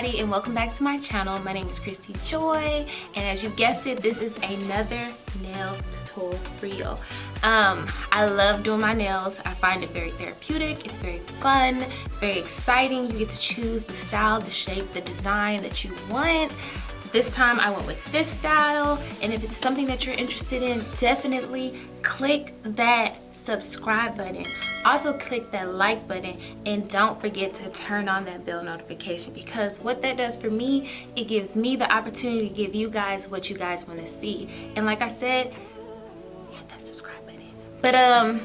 everybody, and welcome back to my channel. My name is Christy Joy, and as you guessed it, this is another nail tutorial. I love doing my nails. I find it very therapeutic. It's very fun. It's very exciting. You get to choose the style, the shape, the design that you want. This time I went with this style, and if it's something that you're interested in, definitely click that subscribe button. Also click that like button, and don't forget to turn on that bell notification, because what that does for me, it gives me the opportunity to give you guys what you guys want to see. And like I said, hit that subscribe button. But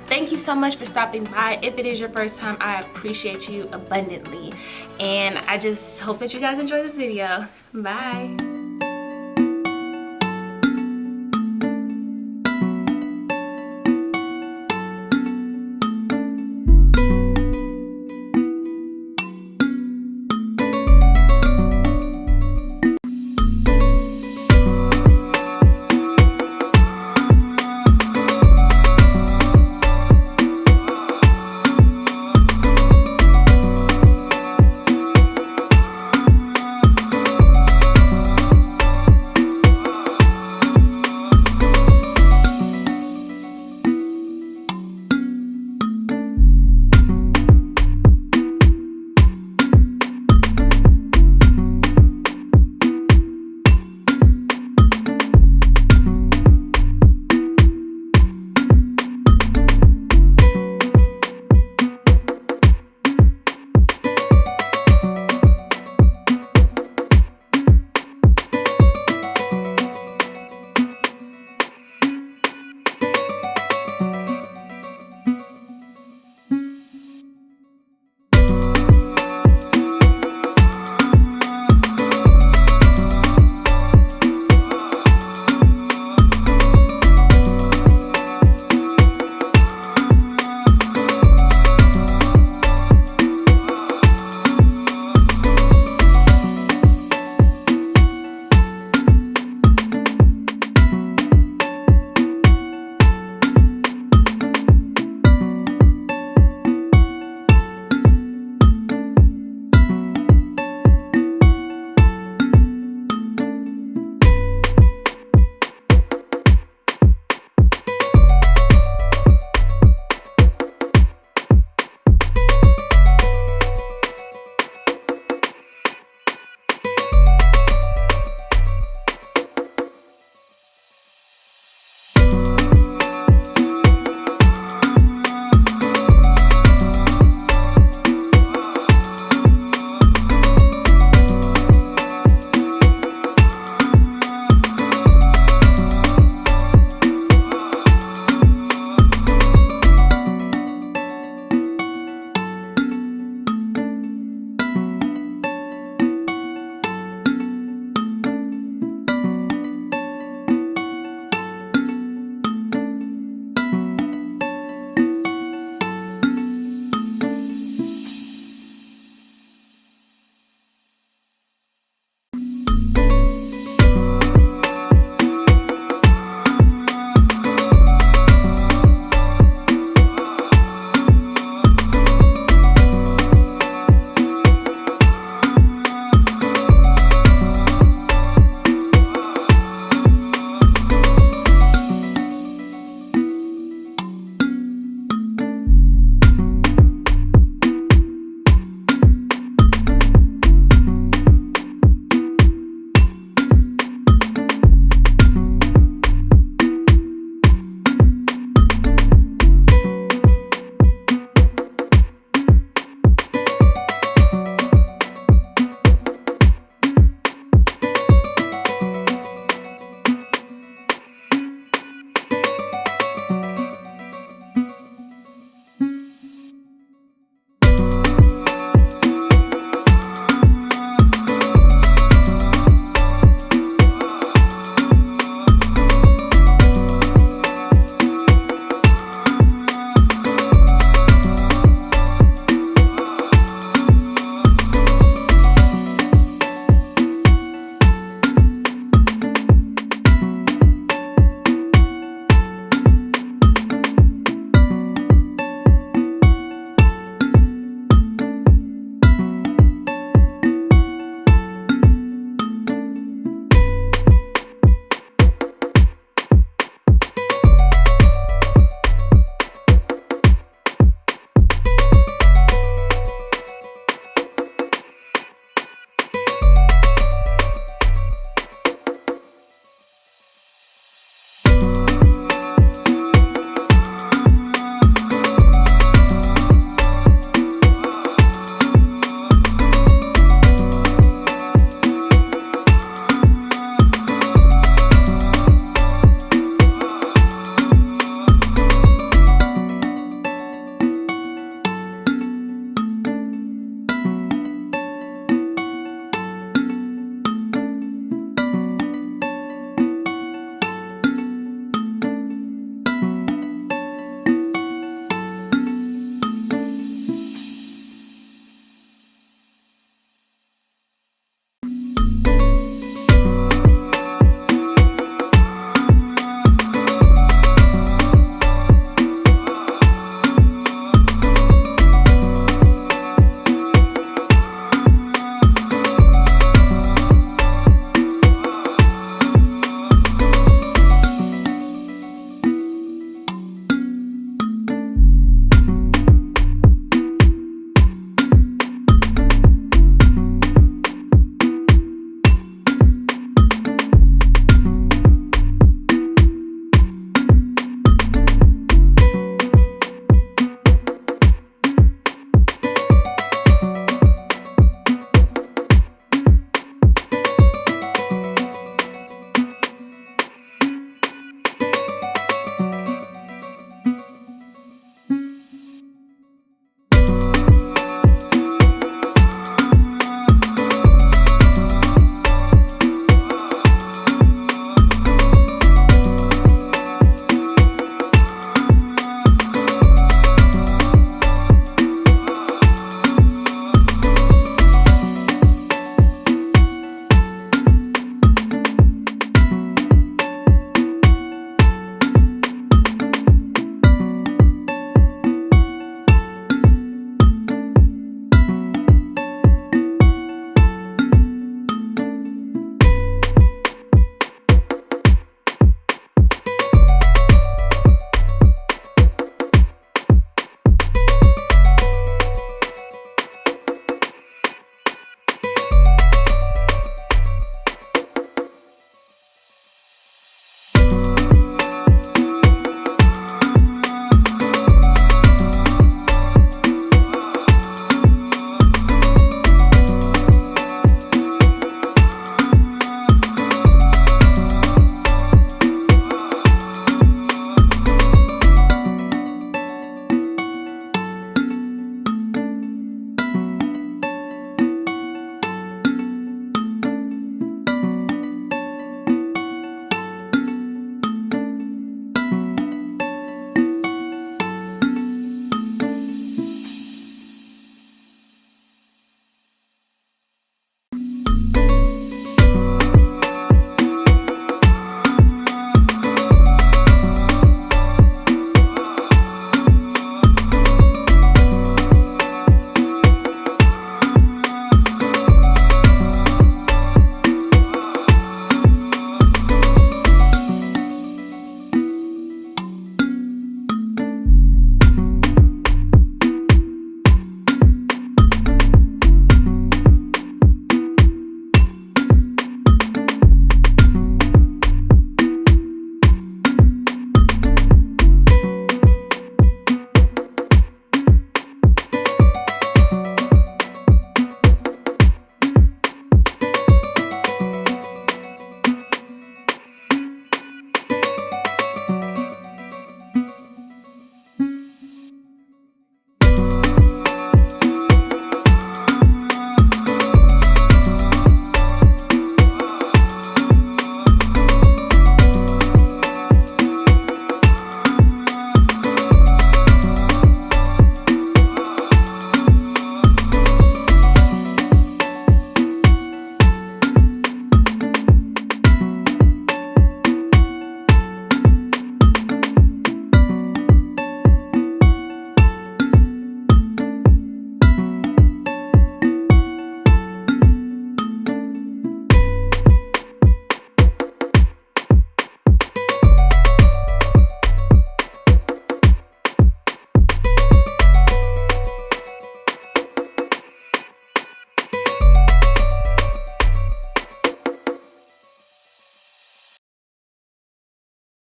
thank you so much for stopping by. If it is your first time, I appreciate you abundantly, and I just hope that you guys enjoy this video. Bye.